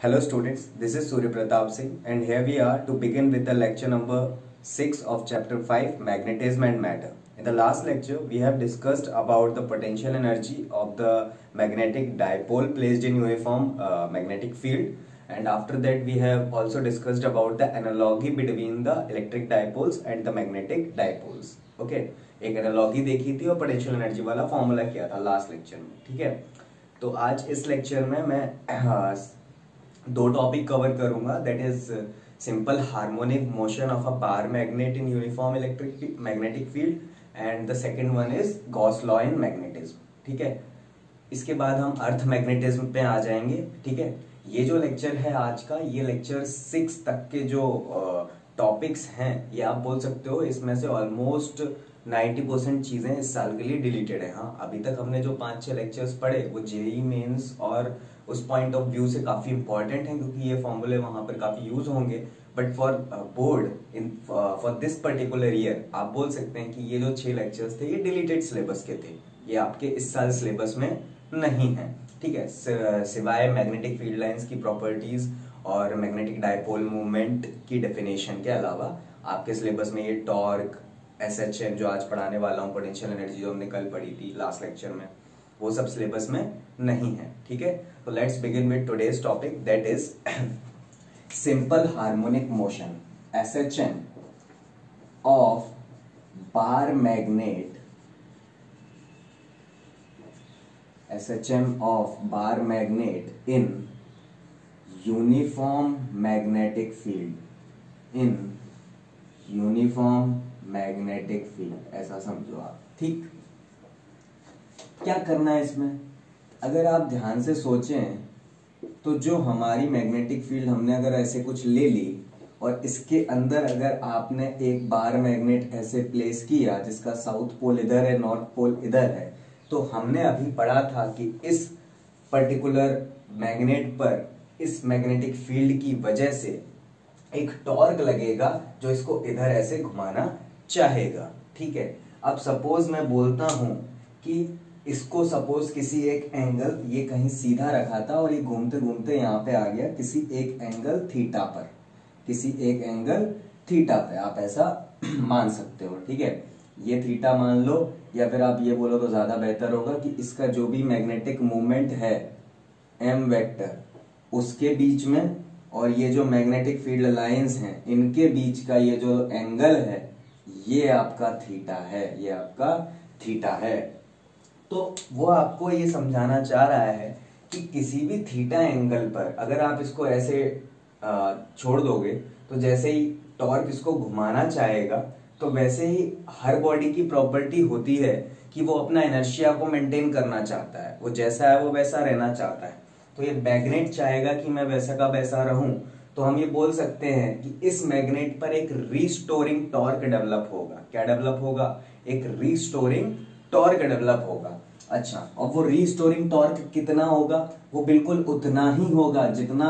Hello students, this is Surya Pratap Singh and here we are to begin with the lecture number 6 of chapter 5 Magnetism and Matter. In the last lecture we have discussed about the potential energy of the magnetic dipole placed in uniform magnetic field, and after that we have also discussed about the analogy between the electric dipoles and the magnetic dipoles. Okay, एक analogy देखी थी और potential energy वाला formula किया था last lecture में. ठीक है, तो आज इस लेक्चर में मैं दो टॉपिक कवर करूंगा. That is simple harmonic motion of a bar magnet in uniform electric magnetic field and the second one is Gauss law in magnetism. ठीक है, इसके बाद हम अर्थ मैग्नेटिज्म पे आ जाएंगे. ठीक है, ये जो लेक्चर है आज का, ये लेक्चर 6 तक के जो टॉपिक्स हैं ये आप बोल सकते हो इसमें से ऑलमोस्ट 90% चीजें इस साल के लिए डिलीटेड है. हाँ, अभी तक हमने जो 5-6 लेक्चर्स पढ़े वो जेईई मेंस और उस पॉइंट ऑफ व्यू से काफी इंपॉर्टेंट है क्योंकि ये फॉर्मूले वहां पर काफी यूज होंगे. But for board in for this particular year आप बोल सकते हैं कि ये जो 6 लेक्चर्स थे ये डिलीटेड सिलेबस के थे, ये आपके इस साल सिलेबस में नहीं है. ठीक है, सिवाय मैग्नेटिक फील्ड लाइंस की प्रॉपर्टीज और मैग्नेटिक डायपोल मूवमेंट की डेफिनेशन के अलावा आपके सिलेबस में ये टॉर्क, एसएचएम जो आज पढ़ाने वाला हूँ, पोटेंशियल एनर्जी जो हमने कल पढ़ी थी लास्ट लेक्चर में, वो सब सिलेबस में नहीं है. ठीक है, तो let's begin with today's topic that is simple harmonic motion SHM of bar magnet, SHM of bar magnet in uniform magnetic field, in uniform magnetic field, ऐसा समझो आप. ठीक, क्या करना है इसमें? अगर आप ध्यान से सोचें तो जो हमारी मैग्नेटिक फील्ड हमने अगर ऐसे कुछ ले ली और इसके अंदर अगर आपने एक बार मैग्नेट ऐसे प्लेस किया जिसका साउथ पोल इधर है, नॉर्थ पोल इधर है, तो हमने अभी पढ़ा था कि इस पर्टिकुलर मैग्नेट पर इस मैग्नेटिक फील्ड की वजह से एक टॉर्क लगेगा जो इसको इधर ऐसे घुमाना चाहेगा. ठीक है, अब सपोज मैं बोलता हूं कि इसको सपोज किसी एक एंगल, ये कहीं सीधा रखा था और ये घूमते घूमते यहाँ पे आ गया किसी एक एंगल थीटा पर, किसी एक एंगल थीटा पे, आप ऐसा मान सकते हो. ठीक है, ये थीटा मान लो, या फिर आप ये बोलो तो ज्यादा बेहतर होगा कि इसका जो भी मैग्नेटिक मूवमेंट है एम वेक्टर, उसके बीच में और ये जो मैग्नेटिक फील्ड लाइंस हैं इनके बीच का ये जो एंगल है ये आपका थीटा है, ये आपका थीटा है. तो वो आपको ये समझाना चाह रहा है कि किसी भी थीटा एंगल पर अगर आप इसको ऐसे छोड़ दोगे तो जैसे ही टॉर्क इसको घुमाना चाहेगा तो वैसे ही हर बॉडी की प्रॉपर्टी होती है कि वो अपना इनर्शिया को मेंटेन करना चाहता है, वो जैसा है वो वैसा रहना चाहता है. तो ये मैग्नेट चाहेगा कि मैं वैसा का वैसा रहूं, तो हम ये बोल सकते हैं कि इस मैग्नेट पर एक रीस्टोरिंग टॉर्क डेवलप होगा. क्या डेवलप होगा? एक रीस्टोरिंग टॉर्क डेवलप होगा. अच्छा, और वो रीस्टोरिंग टॉर्क कितना होगा? वो बिल्कुल उतना ही होगा जितना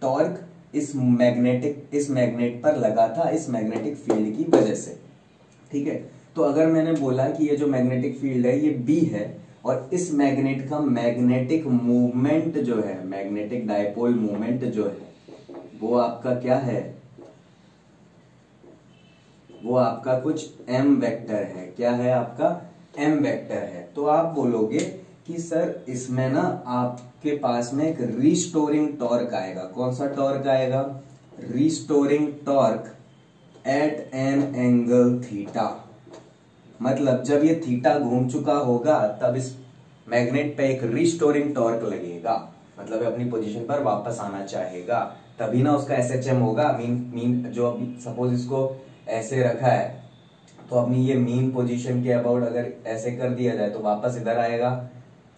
टॉर्क इस मैग्नेट पर लगा था इस मैग्नेटिक फील्ड की वजह से. ठीक है, तो अगर मैंने बोला कि ये जो मैग्नेटिक फील्ड है ये बी है और इस मैग्नेट का मैग्नेटिक मूवमेंट जो है, मैग्नेटिक डायपोल मूवमेंट जो है वो आपका क्या है? वो आपका कुछ एम वेक्टर है. क्या है आपका? एम वेक्टर है. तो आप बोलोगे कि सर इसमें ना आपके पास में एक रीस्टोरिंग टॉर्क आएगा. कौन सा टॉर्क आएगा? Restoring torque eight an angle theta. मतलब जब ये थीटा घूम चुका होगा तब इस मैग्नेट पे एक रीस्टोरिंग टॉर्क लगेगा, मतलब अपनी पोजीशन पर वापस आना चाहेगा, तभी ना उसका एसएचएम होगा. मीन जो अभी सपोज इसको ऐसे रखा है तो अपनी ये मीन पोजीशन के अबाउट अगर ऐसे कर दिया जाए तो वापस इधर आएगा,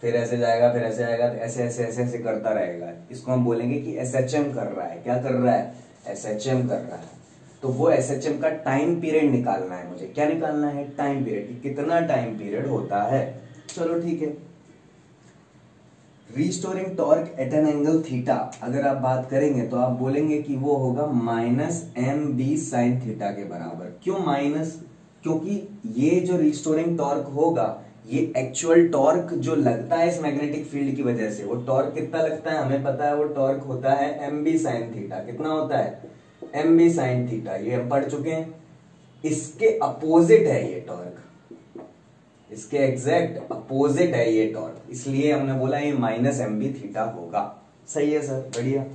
फिर ऐसे जाएगा, फिर ऐसे आएगा, ऐसे ऐसे ऐसे ऐसे करता रहेगा. इसको हम बोलेंगे कि एसएचएम कर रहा है. क्या कर रहा है? एसएचएम कर रहा है. तो वो एसएचएम का टाइम पीरियड निकालना है मुझे. क्या निकालना है? Time period. कितना टाइम पीरियड होता है. चलो ठीक है, restoring torque eight an angle theta अगर आप बात करेंगे तो आप बोलेंगे कि वो होगा minus m B sine theta के बराबर. क्यों माइनस? क्योंकि ये जो रिस्टोरिंग टॉर्क होगा ये एक्चुअल टॉर्क जो लगता है इस मैग्नेटिक फील्ड की वजह से, वो टॉर्क कितना लगता है हमें पता है, वो टॉर्क होता है mb sin थीटा। कितना होता है? mb sin थीटा, ये हम पढ़ चुके हैं। इसके अपोजिट है ये टॉर्क, इसके एग्जैक्ट अपोजिट है ये टॉर्क, इसलिए हमने बोला ये माइनस mb थीटा होगा। सही है सर, बढ़िया।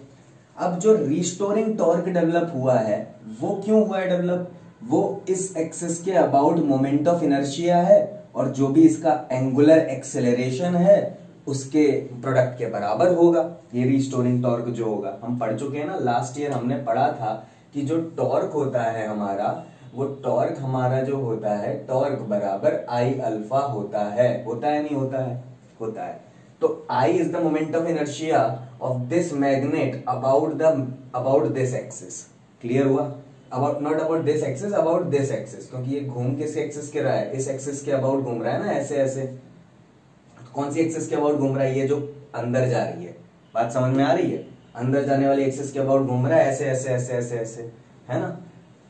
अब जो रिस्टोरिंग टॉर्क डेवलप हुआ है वो क्यों हुआ है डेवलप? वो इस एक्सिस के अबाउट मोमेंट ऑफ इनर्शिया है, और जो भी इसका एंगुलर एक्सेलरेशन है उसके प्रोडक्ट के बराबर होगा। ये रिस्टोरिंग टॉर्क जो होगा, हम पढ़ चुके हैं ना, लास्ट ईयर हमने पढ़ा था कि जो टॉर्क होता है हमारा, वो टॉर्क हमारा जो होता है, टॉर्क बराबर आई अल्फा होता है। होता है नहीं होता है? होता है। तो I is the moment of inertia of this magnet about this axis. Clear हुआ? About, not about this axis, about this axis, क्योंकि ये घूम किस एक्सिस के रहा है? इस एक्सिस के अबाउट घूम रहा है ना, ऐसे ऐसे। तो कौन सी एक्सिस के अबाउट घूम रहा है? ये जो अंदर जा रही है। बात समझ में आ रही है? अंदर जाने वाली एक्सिस के अबाउट घूम रहा है, ऐसे ऐसे ऐसे ऐसे ऐसे, है ना।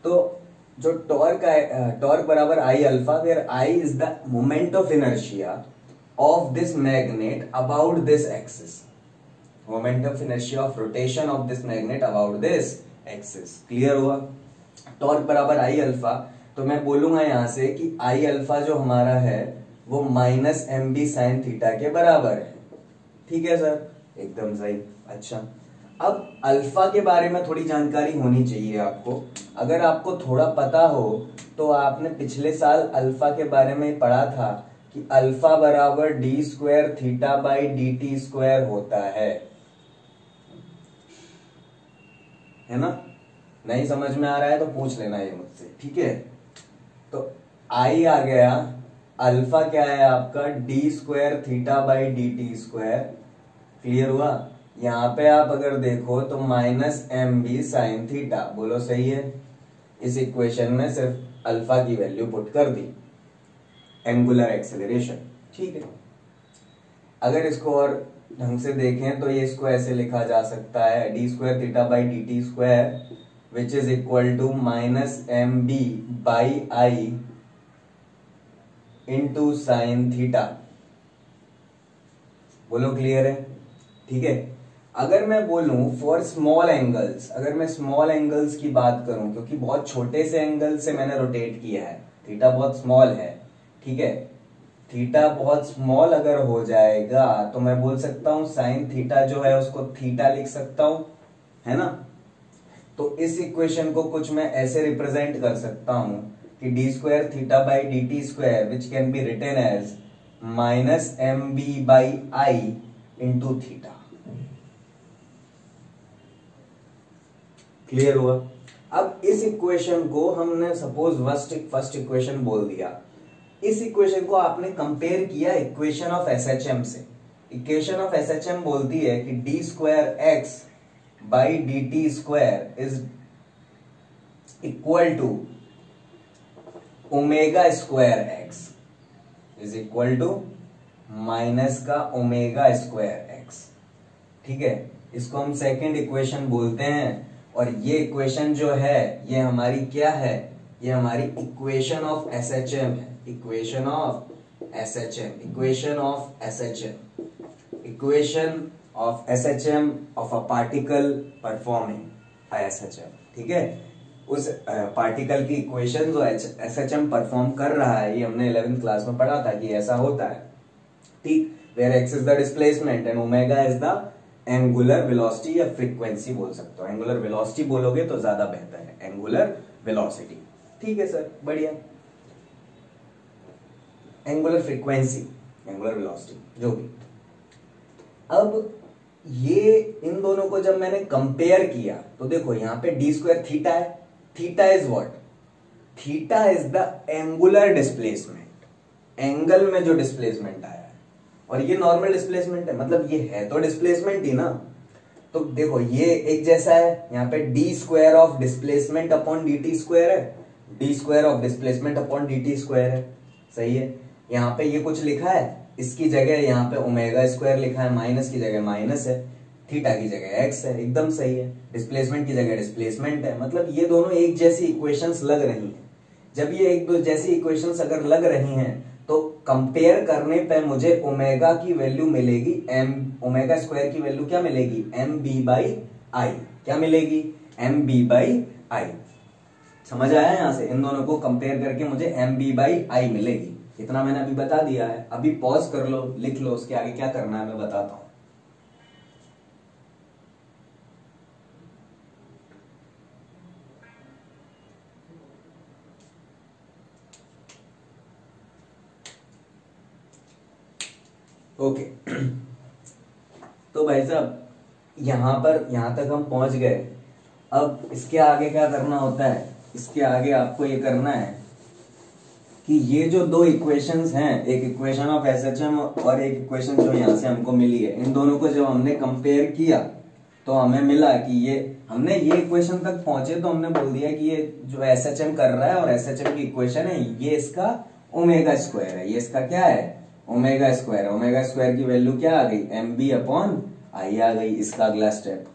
तो जो टॉर्क है, टॉर्क बराबर I alpha, where I is the moment of inertia of this magnet about this axis. Moment of inertia of rotation of this magnet about this axis. Clear हुआ? टॉर्क बराबर आई अल्फा, तो मैं बोलूंगा यहां से कि आई alpha जो हमारा है वो minus m B sine theta के बराबर है। ठीक है सर, एकदम सही। अच्छा, अब अल्फा के बारे में थोड़ी जानकारी होनी चाहिए आपको। अगर आपको थोड़ा पता हो तो आपने पिछले साल अल्फा के बारे में पढ़ा था कि अल्फा बराबर D square theta by d T square होता है ना। नहीं समझ में आ रहा है तो पूछ लेना ये मुझसे, ठीक है। तो आई आ गया, अल्फा क्या है आपका? D square theta by d T square. Clear हुआ? यहां पे आप अगर देखो तो minus m B sine theta. बोलो सही है? इस इक्वेशन में सिर्फ अल्फा की वैल्यू पुट कर दी, एंगुलर एक्सेलरेशन। ठीक है, अगर इसको और ढंग से देखें तो ये इसको ऐसे लिखा जा सकता है, D square theta by d T square which is equal to minus m B by I into sine theta. बोलो क्लियर है? ठीक है। अगर मैं बोलूं फॉर स्मॉल एंगल्स, अगर मैं स्मॉल एंगल्स की बात करूं, क्योंकि बहुत छोटे से एंगल से मैंने रोटेट किया है, थीटा बहुत स्मॉल है, ठीक है। थीटा बहुत स्मॉल अगर हो जाएगा तो मैं बोल सकता हूं साइन थीटा जो है उसको थीटा लिख सकता हूं, है ना। तो इस इक्वेशन को कुछ मैं ऐसे रिप्रेजेंट कर सकता हूं कि d square theta by d T square which can be written as minus m B by I into theta. Clear हुआ? अब इस इक्वेशन को हमने सपोज फर्स्ट इक्वेशन बोल दिया। इस इक्वेशन को आपने कंपेयर किया इक्वेशन ऑफ एसएचएम से। इक्वेशन ऑफ एसएचएम बोलती है कि d square x by d T square is equal to omega square x is equal to minus का ओमेगा स्क्वायर एक्स। ठीक है, इसको हम सेकेंड इक्वेशन बोलते हैं। और ये इक्वेशन जो है ये हमारी क्या है? ये हमारी इक्वेशन ऑफ एसएचएम है। Equation of SHM, equation of SHM, equation of SHM of a particle performing SHM. ठीक है, उस पार्टिकल की इक्वेशन जो एसएचएम परफॉर्म कर रहा है, ये हमने 11th क्लास में पढ़ा था कि ऐसा होता है। ठीक, where x is the displacement and omega is the angular velocity या फ्रीक्वेंसी बोल सकते हो। एंगुलर वेलोसिटी बोलोगे तो ज्यादा बेहतर है, एंगुलर वेलोसिटी। ठीक है सर, बढ़िया। एंगुलर फ्रीक्वेंसी, एंगुलर वेलोसिटी, जो भी। अब ये इन दोनों को जब मैंने कंपेयर किया तो देखो यहाँ पे डी स्क्वायर थीटा है। Theta is what? Theta is the angular displacement, angle में जो डिस्प्लेसमेंट आया है। और ये नॉर्मल डिस्प्लेसमेंट है, मतलब ये है तो डिस्प्लेसमेंट ही ना। तो देखो ये एक जैसा है, यहाँ पे D square of displacement upon D T square है, D square of displacement upon D T square है। सही है। यहाँ पे ये कुछ लिखा है, इसकी जगह यहाँ पे ओमेगा स्क्वायर लिखा है, माइनस की जगह माइनस है, थीटा की जगह एक्स है, एकदम सही है। डिस्प्लेसमेंट की जगह डिस्प्लेसमेंट है, मतलब ये दोनों एक जैसी इक्वेशंस लग रही हैं। जब ये एक दो जैसी इक्वेशंस अगर लग रही हैं तो कंपेयर करने पे मुझे ओमेगा की वैल्यू मिलेगी एम, ओमेगा स्क्वायर की वैल्यू क्या मिलेगी, एम बी बाई आई। क्या मिलेगी, एम बी बाई आई। समझ आया, यहां से इन दोनों को कंपेयर करके मुझे एम बी बाई आई मिलेगी। इतना मैंने अभी बता दिया है। अभी पॉज कर लो, लिख लो, उसके आगे क्या करना है मैं बताता हूं। ओके तो भाई साहब यहां तक हम पहुंच गए। अब इसके आगे क्या करना होता है, इसके आगे आपको ये करना है कि ये जो दो इक्वेशंस हैं, एक इक्वेशन ऑफ एसएचएम और एक इक्वेशन जो यहां से हमको मिली है, इन दोनों को जब हमने कंपेयर किया तो हमें मिला कि ये हमने ये इक्वेशन तक पहुंचे तो हमने बोल दिया कि ये जो एसएचएम कर रहा है और एसएचएम की इक्वेशन है ये इसका ओमेगा स्क्वायर है। ये इसका क्या है, ओमेगा स्क्वायर है। ओमेगा स्क्वायर की वैल्यू क्या आ गई, एम बी अपॉन आई आ गई। इसका अगला स्टेप,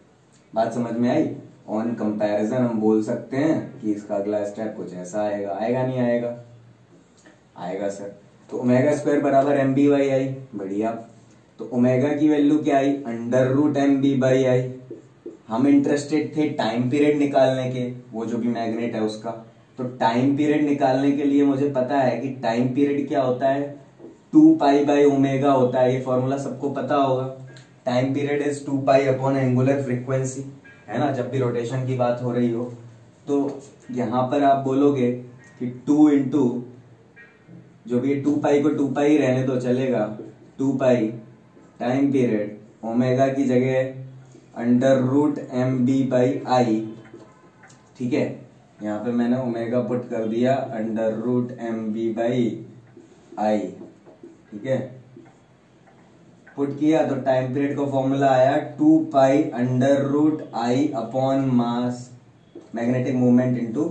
बात समझ में आई। ऑन कंपैरिजन हम बोल सकते हैं कि इसका अगला स्टेप कुछ ऐसा आएगा। आएगा नहीं आएगा, आएगा सर। तो ओमेगा स्क्वायर बराबर एम बी बाई आई, बढ़िया। तो ओमेगा की वैल्यू क्या आई, under root M B by I. हम इंटरेस्टेड थे टाइम पीरियड निकालने के, वो जो भी मैग्नेट है उसका। तो टाइम पीरियड निकालने के लिए मुझे पता है कि टाइम पीरियड क्या होता है, 2 पाई बाई ओमेगा होता है। ये फॉर्मूला सबको पता होगा। Time period is 2 pi upon angular frequency, है ना, जब भी रोटेशन की बात हो रही हो। तो यहां पर आप बोलोगे कि 2 इंटू जो भी 2 पाई को 2 पाई रहने तो चलेगा, 2 पाई टाइम पीरियड ओमेगा की जगह under root M B by I. ठीक है, यहाँ पे मैंने ओमेगा पुट कर दिया under root M B by I. ठीक है, पुट किया तो टाइम पीरियड का फॉर्मूला आया 2 pi under root I upon mass magnetic movement into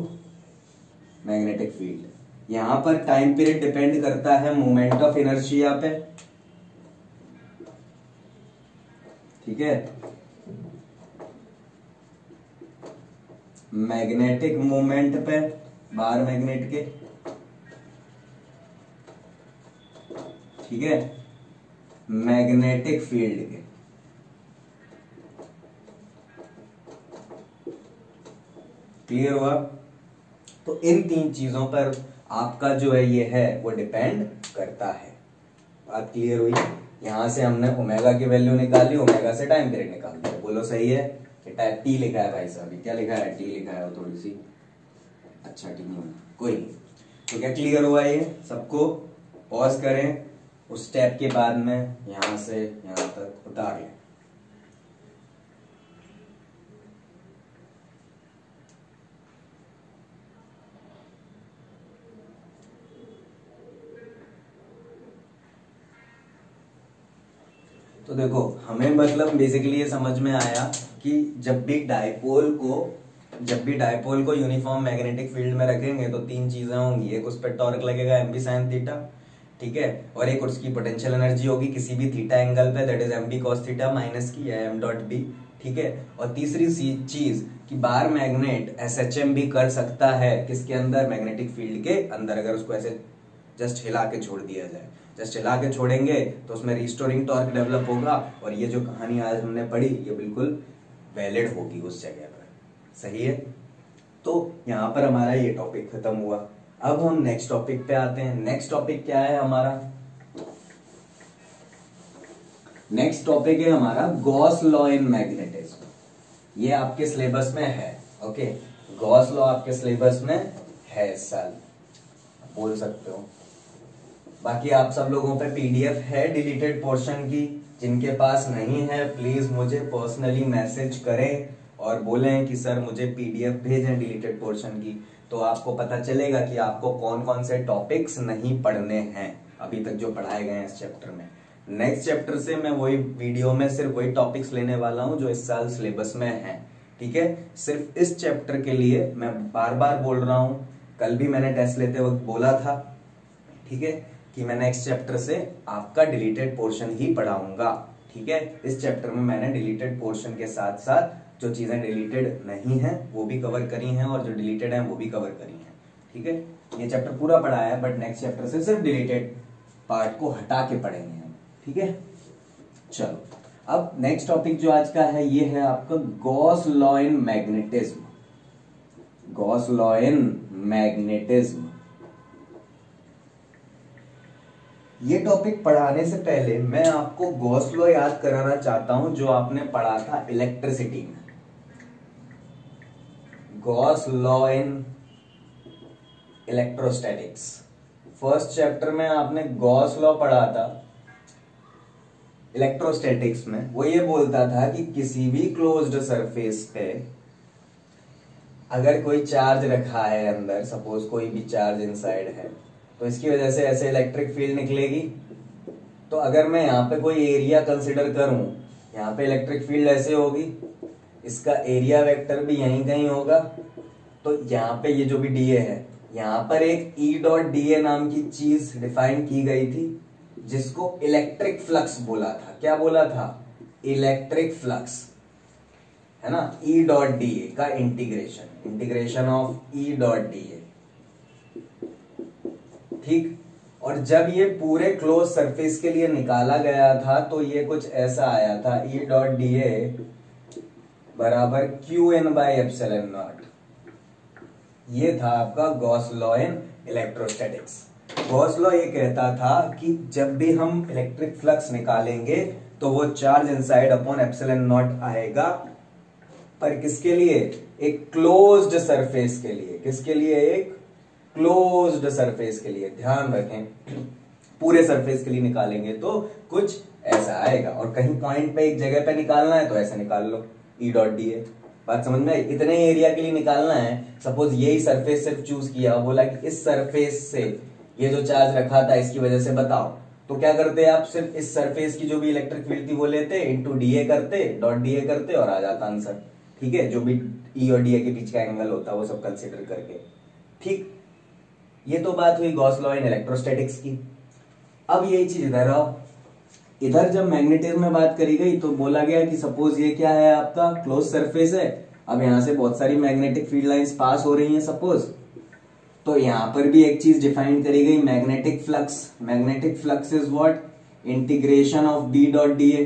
magnetic field. यहां पर टाइम पीरियड डिपेंड करता है मोमेंट ऑफ इनर्शिया पे। ठीक है, मैग्नेटिक मूवमेंट पे, बार मैग्नेट के। ठीक है, मैग्नेटिक फील्ड के। क्लियर हुआ। तो इन तीन चीजों पर आपका जो है ये है वो डिपेंड करता है। बात क्लियर हुई। यहां से हमने ओमेगा की वैल्यू निकाली, ओमेगा से टाइम पीरियड निकाल दिया। बोलो सही है। टी लिखा है भाई साहब, क्या लिखा है, टी लिखा है, वो थोड़ी सी अच्छा टी नहीं, कोई नहीं। तो क्या क्लियर हुआ ये सबको। पॉज करें, उस स्टेप के बाद में यहां से यहां तक उतार लें। तो देखो हमें मतलब बेसिकली ये समझ में आया कि जब भी डायपोल को यूनिफॉर्म मैग्नेटिक फील्ड में रखेंगे तो तीन चीजें होंगी। एक उस पर टॉर्क लगेगा एम बी साइन थीटा, ठीक है, और एक उसकी पोटेंशियल एनर्जी होगी किसी भी थीटा एंगल पे, that is m B cos theta minus की या एम डॉट बी। ठीक है, और तीसरी चीज कि बार मैग्नेट एसएचएम भी कर सकता है किसके अंदर, मैग्नेटिक फील्ड के अंदर, अगर उसको ऐसे जस्ट हिला के छोड़ दिया जाए। जस्ट हिला के छोड़ेंगे तो उसमें रिस्टोरिंग टॉर्क डेवलप होगा और ये जो कहानी आज हमने पढ़ी ये बिल्कुल वैलिड होगी उस जगह पर। सही है। तो यहां पर हमारा ये टॉपिक खत्म हुआ। अब हम नेक्स्ट टॉपिक पे आते हैं। नेक्स्ट टॉपिक क्या है हमारा, नेक्स्ट टॉपिक है हमारा गॉस लॉ इन मैग्नेटिज्म। ये आपके सिलेबस में है। ओके, गॉस लॉ आपके सिलेबस में है इस साल, बोल सकते हो। बाकी आप सब लोगों पे पीडीएफ है डिलीटेड पोर्शन की। जिनके पास नहीं है प्लीज मुझे पर्सनली मैसेज करें और बोलें कि सर मुझे पीडीएफ भेजें डिलीटेड पोर्शन की। तो आपको पता चलेगा कि आपको कौन कौन से टॉपिक्स नहीं पढ़ने हैं अभी तक जो पढ़ाए गए हैं इस चैप्टर में। नेक्स्ट चैप्टर से मैं वही वीडियो में सिर्फ वही टॉपिक्स लेने वाला हूं जो इस साल सिलेबस में है। ठीक है, सिर्फ इस चैप्टर के लिए मैं बार बार बोल रहा हूं। कल भी मैंने टेस्ट लेते वक्त बोला था, ठीक है, कि मैं नेक्स्ट चैप्टर से आपका डिलीटेड पोर्शन ही पढ़ाऊंगा। ठीक है, इस चैप्टर में मैंने डिलीटेड पोर्शन के साथ साथ जो चीजें डिलीटेड नहीं है वो भी कवर करी हैं और जो डिलीटेड है वो भी कवर करी हैं। ठीक है, ये चैप्टर पूरा पढ़ाया है बट नेक्स्ट चैप्टर से सिर्फ डिलीटेड पार्ट को हटा के पढ़ेंगे हम, ठीक है। चलो अब नेक्स्ट टॉपिक जो आज का है ये है आपका Gauss law in magnetism. Gauss law in magnetism, ये टॉपिक पढ़ाने से पहले मैं आपको गॉस लॉ याद कराना चाहता हूं जो आपने पढ़ा था इलेक्ट्रिसिटी में। Gauss law in electrostatics, first chapter में आपने गॉस लॉ पढ़ा था इलेक्ट्रोस्टैटिक्स में। वो ये बोलता था कि किसी भी क्लोज्ड सरफेस पे अगर कोई चार्ज रखा है अंदर, सपोज कोई भी चार्ज इनसाइड है, तो इसकी वजह से ऐसे इलेक्ट्रिक फील्ड निकलेगी। तो अगर मैं यहाँ पे कोई एरिया कंसिडर करूं, यहाँ पे इलेक्ट्रिक फील्ड ऐसे होगी, इसका एरिया वेक्टर भी यहीं कहीं होगा। तो यहाँ पे ये जो भी डीए है, यहाँ पर एक ई डॉट डीए नाम की चीज डिफाइन की गई थी जिसको इलेक्ट्रिक फ्लक्स बोला था। क्या बोला था? इलेक्ट्रिक फ्लक्स, है ना। ई डॉट डीए का integration of E dot DA, ठीक। और जब ये पूरे क्लोज सरफेस के लिए निकाला गया था तो ये कुछ ऐसा आया था, ई डॉट डीए बराबर q in by epsilon naught. ये था आपका Gauss law in electrostatics. Gauss law ये कहता था कि जब भी हम इलेक्ट्रिक फ्लक्स निकालेंगे तो वो charge inside upon epsilon not आएगा, पर किसके लिए? एक क्लोज्ड सरफेस के लिए। किसके लिए? एक क्लोज्ड सरफेस के लिए। ध्यान रखें, पूरे सरफेस के लिए निकालेंगे तो कुछ ऐसा आएगा, और कहीं पॉइंट पे एक जगह पे निकालना है तो ऐसे निकाल लो, ई डॉट डी ए। बात समझ में आई? इतने एरिया के लिए निकालना है, सपोज यही सरफेस सिर्फ चूज किया, बोला कि इस सरफेस से ये जो चार्ज रखा था इसकी वजह से बताओ, तो क्या करते? आप सिर्फ इस सरफेस की जो भी इलेक्ट्रिक फील्ड थी वो लेते, इंटू डीए करते, डॉट डीए करते, और आ जाता आंसर, ठीक है। जो भी ई और डीए के बीच का एंगल होता है वो सब कंसिडर करके, ठीक। ये तो बात हुई गॉस लॉ इन इलेक्ट्रोस्टैटिक्स की। अब यही चीज इधर आओ, इधर जब मैग्नेटिज्म में बात करी गई तो बोला गया कि सपोज ये क्या है, आपका क्लोज सरफेस है। अब यहां से बहुत सारी मैग्नेटिक फील्ड लाइंस पास हो रही हैं सपोज, तो यहां पर भी एक चीज डिफाइन करी गई, magnetic flux. Magnetic flux is what? Integration of D dot DA,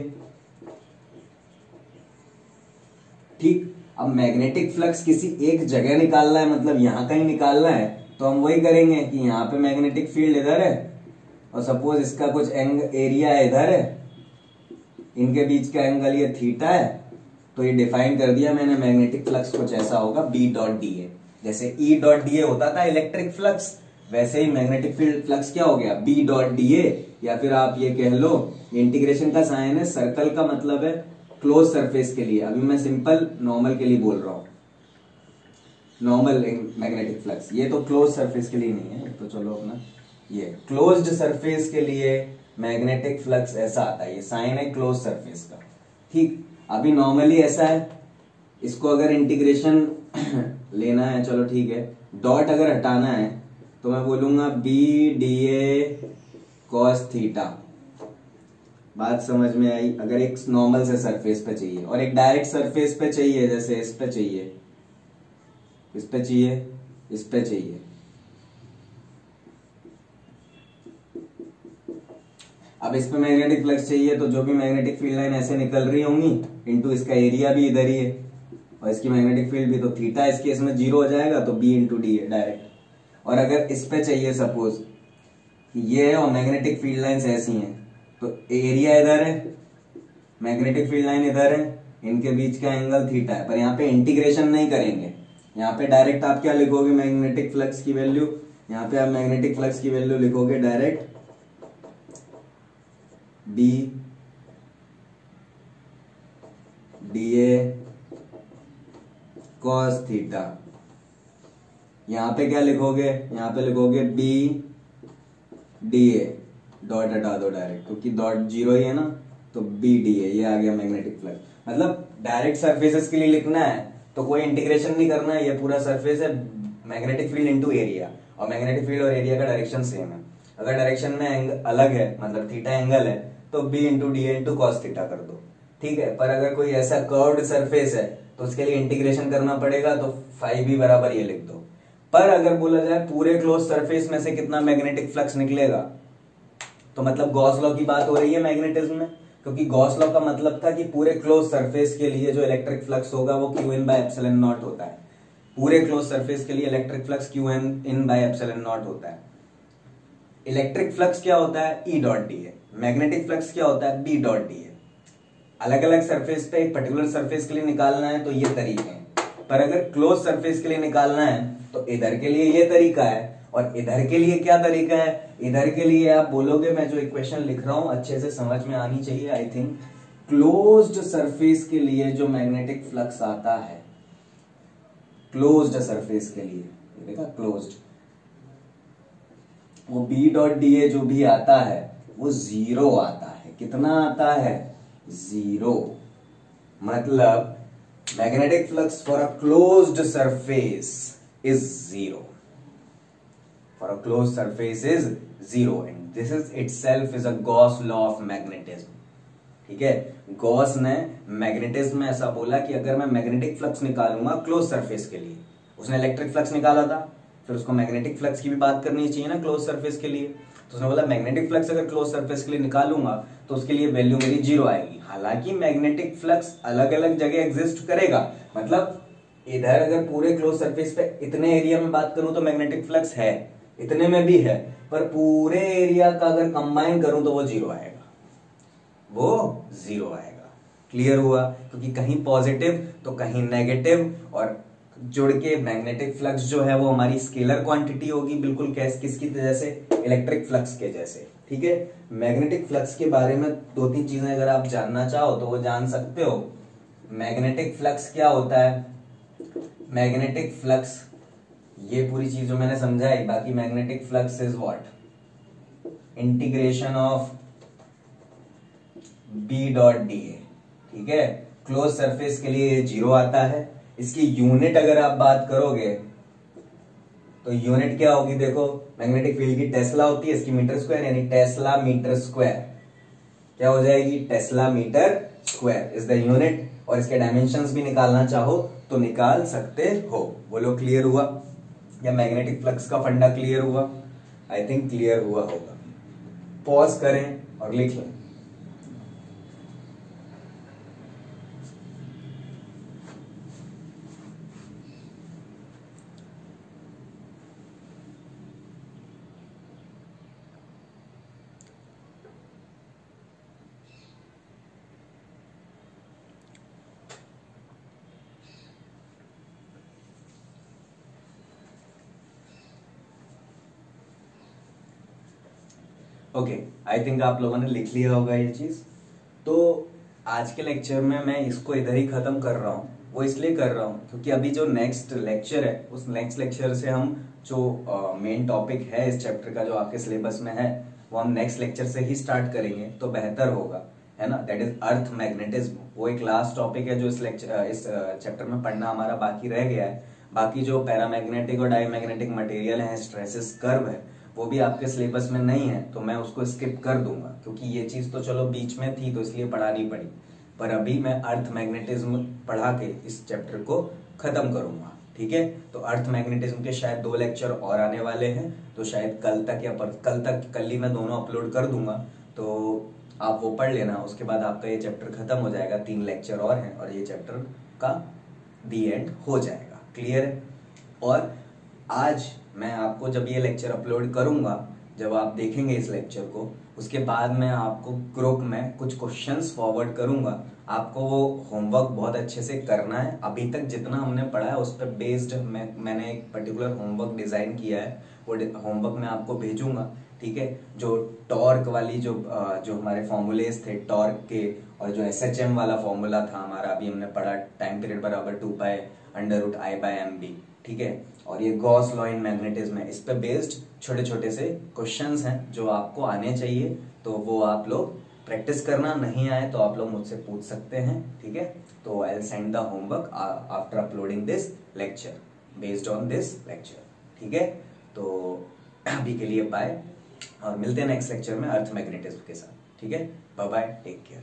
ठीक। अब मैग्नेटिक फ्लक्स किसी एक जगह निकालना है, मतलब यहां कहीं निकालना है, तो हम वही करेंगे कि यहाँ पे मैग्नेटिक फील्ड इधर है और सपोज इसका कुछ एरिया इधर है, इनके बीच का एंगल ये थीटा है, तो ये डिफाइन कर दिया मैंने, मैग्नेटिक फ्लक्स कुछ ऐसा होगा बी डॉट डी ए। जैसे ई डॉट डी ए होता था इलेक्ट्रिक फ्लक्स, वैसे ही मैग्नेटिक फील्ड फ्लक्स क्या हो गया? B dot d A. या फिर आप ये कह लो, इंटीग्रेशन का साइन है, सर्कल का मतलब है क्लोज सरफेस के लिए। अभी मैं सिंपल नॉर्मल के लिए बोल रहा हूं, नॉर्मल मैग्नेटिक फ्लक्स। ये तो क्लोज सरफेस के लिए नहीं है, तो चलो अपना ये क्लोज्ड सरफेस के लिए मैग्नेटिक फ्लक्स ऐसा आता है, ये साइन है क्लोज सरफेस का, ठीक। अभी नॉर्मली ऐसा है, इसको अगर इंटीग्रेशन लेना है, चलो ठीक है, डॉट अगर हटाना है तो मैं बोलूंगा B d A cos theta. बात समझ में आई? अगर एक नॉर्मल से सरफेस पे चाहिए और एक डायरेक्ट सरफेस पे चाहिए, जैसे इस पे चाहिए, इस पे चाहिए, इस पे चाहिए, अब इस पे मैग्नेटिक फ्लक्स चाहिए, तो जो भी मैग्नेटिक फील्ड लाइन ऐसे निकल रही होंगी इंटू इसका एरिया भी इधर ही है और इसकी मैग्नेटिक फील्ड भी, तो थीटा इस केस में 0 हो जाएगा, तो बी इंटू डी है डायरेक्ट। और अगर इस पे चाहिए सपोज ये है और मैग्नेटिक फील्ड लाइंस ऐसी हैं, तो एरिया इधर है, मैग्नेटिक फील्ड लाइन इधर है, इनके बीच का एंगल थीटा है। पर यहाँ पे इंटीग्रेशन नहीं करेंगे, यहाँ पे डायरेक्ट आप क्या लिखोगे? मैग्नेटिक फ्लक्स की वैल्यू, यहाँ पे आप मैग्नेटिक फ्लक्स की वैल्यू लिखोगे direct B d A cos theta. यहां पे क्या लिखोगे? यहां पे लिखोगे बी डी ए, डॉट हटा दो डायरेक्ट, क्योंकि डॉट 0 ही है ना, तो बी डी ए, ये आ गया मैग्नेटिक फ्लक्स। मतलब डायरेक्ट सरफेसेस के लिए लिखना है तो कोई इंटीग्रेशन नहीं करना है, ये पूरा सरफेस है, मैग्नेटिक फील्ड इनटू एरिया, और मैग्नेटिक फील्ड और एरिया का डायरेक्शन सेम है। अगर डायरेक्शन में अलग है, मतलब थीटा एंगल है, तो B into d into cos theta कर दो, ठीक है। पर अगर कोई ऐसा कर्व्ड सरफेस है तो उसके लिए इंटीग्रेशन करना पड़ेगा, तो फाई बी बराबर ये लिख दो। पर अगर बोला जाए पूरे क्लोज सरफेस में से कितना मैग्नेटिक फ्लक्स निकलेगा, तो मतलब गॉस लॉ की बात हो रही है मैग्नेटिज्म में, क्योंकि गॉस लॉ का मतलब था कि पूरे क्लोज सरफेस के लिए जो इलेक्ट्रिक फ्लक्स होगा वो Q in by epsilon not होता है। पूरे क्लोज सरफेस के लिए electric flux Q in by epsilon not होता है। इलेक्ट्रिक फ्लक्स क्या होता है? ई डॉट डी है। मैग्नेटिक फ्लक्स क्या होता है? बी डॉट डी है। अलग अलग सरफेस पे एक पर्टिकुलर सरफेस के लिए निकालना है तो ये तरीके हैं, पर अगर क्लोज सरफेस के लिए निकालना है तो इधर के लिए ये तरीका है, और इधर के लिए क्या तरीका है? इधर के लिए आप बोलोगे, मैं जो इक्वेशन लिख रहा हूं अच्छे से समझ में आनी चाहिए आई थिंक। क्लोज्ड सरफेस के लिए जो मैग्नेटिक फ्लक्स आता है, क्लोज्ड सरफेस के लिए, देखा क्लोज्ड, वो बी डॉट डी ए जो भी आता है वो जीरो आता है। कितना आता है? जीरो। मतलब magnetic flux for a closed surface is zero, for a closed surface is zero, and this is itself is a Gauss law of magnetism. ठीक है, गॉस ने मैग्नेटिज्म में ऐसा बोला कि अगर मैं मैग्नेटिक फ्लक्स निकालूंगा क्लोज सरफेस के लिए, उसने इलेक्ट्रिक फ्लक्स निकाला था, फिर उसको मैग्नेटिक फ्लक्स की भी बात करनी चाहिए ना क्लोज सरफेस के लिए, तो उसने बोला मैग्नेटिक फ्लक्स अगर क्लोज सरफेस के लिए निकालूंगा तो उसके लिए वैल्यू मेरी जीरो आएगी। हालांकि मैग्नेटिक फ्लक्स अलग अलग जगह एग्जिस्ट करेगा, मतलब इधर अगर पूरे क्लोज सरफेस पे इतने एरिया में बात करूं तो मैग्नेटिक फ्लक्स है, इतने में भी है, पर पूरे एरिया का अगर कंबाइन करूं तो वो जीरो आएगा, वो जीरो आएगा। क्लियर हुआ? क्योंकि कहीं पॉजिटिव तो कहीं नेगेटिव, और जुड़ के मैग्नेटिक फ्लक्स जो है वो हमारी स्केलर क्वांटिटी होगी, बिल्कुल किसकी जैसे? इलेक्ट्रिक फ्लक्स के जैसे। ठीक है, मैग्नेटिक फ्लक्स के बारे में दो तीन चीजें अगर आप जानना चाहो तो वो जान सकते हो। मैग्नेटिक फ्लक्स क्या होता है? मैग्नेटिक फ्लक्स, ये पूरी चीज जो मैंने समझाई, बाकी magnetic flux is what? Integration of B dot d A. ठीक है, क्लोज सरफेस के लिए जीरो आता है। इसकी यूनिट अगर आप बात करोगे तो यूनिट क्या होगी? देखो, मैग्नेटिक फील्ड की टेस्ला होती है, इसकी मीटर स्क्वायर, यानी टेस्ला मीटर स्क्वायर क्या हो जाएगी? Tesla metre square is the unit. और इसके डायमेंशंस भी निकालना चाहो तो निकाल सकते हो। बोलो क्लियर हुआ? या मैग्नेटिक फ्लक्स का फंडा क्लियर हुआ? आई थिंक क्लियर हुआ होगा। पॉज करें और लिख लें। ओके, आई थिंक आप लोगों ने लिख लिया होगा ये चीज। तो आज के लेक्चर में मैं इसको इधर ही खत्म कर रहा हूँ। वो इसलिए कर रहा हूँ क्योंकि अभी जो नेक्स्ट लेक्चर है उस नेक्स्ट लेक्चर से हम जो मेन टॉपिक है इस चैप्टर का जो आपके सिलेबस में है वो हम नेक्स्ट लेक्चर से ही स्टार्ट करेंगे तो बेहतर होगा, है ना। That is earth magnetism. वो एक लास्ट टॉपिक है जो इस चैप्टर में पढ़ना हमारा बाकी रह गया है। बाकी जो पैरामैग्नेटिक और डायमैग्नेटिक मटेरियल है, स्ट्रेसेस कर्व है, वो भी आपके सिलेबस में नहीं है तो मैं उसको स्किप कर दूंगा, क्योंकि ये चीज तो चलो बीच में थी तो इसलिए पढ़ानी पड़ी। पर अभी मैं अर्थ मैग्नेटिज्म पढ़ा के इस चैप्टर को खत्म करूंगा। ठीक है, तो अर्थ मैग्नेटिज्म के शायद 2 लेक्चर और आने वाले हैं, तो शायद कल ही मैं दोनों अपलोड कर दूंगा, तो आप वो पढ़ लेना। उसके बाद आपका ये चैप्टर खत्म हो जाएगा, 3 लेक्चर और हैं और ये चैप्टर का दी एंड हो जाएगा। क्लियर है? और आज मैं आपको जब ये लेक्चर अपलोड करूंगा, जब आप देखेंगे इस लेक्चर को, उसके बाद मैं आपको ग्रुप में कुछ क्वेश्चंस फॉरवर्ड करूंगा। आपको वो होमवर्क बहुत अच्छे से करना है। अभी तक जितना हमने पढ़ा है उस पर बेस्ड मैंने एक पर्टिकुलर होमवर्क डिजाइन किया है, वो होमवर्क मैं आपको भेजूंगा। ठीक है, जो टॉर्क वाली जो हमारे फॉर्मूलेज थे टॉर्क के, और जो SHM वाला फॉर्मूला था हमारा, अभी हमने पढ़ा टाइम पीरियड बराबर 2π√I/mb। ठीक है, और ये गॉस लॉ इन मैग्नेटिज्म है, इस पे बेस्ड छोटे छोटे से क्वेश्चंस हैं जो आपको आने चाहिए, तो वो आप लोग प्रैक्टिस करना। नहीं आए तो आप लोग मुझसे पूछ सकते हैं। ठीक है, तो I will send the homework after uploading this lecture based on this lecture. ठीक है, तो अभी के लिए बाय, और मिलते हैं नेक्स्ट लेक्चर में अर्थ मैग्नेटिज्म के साथ। ठीक है, बाय बाय, टेक केयर।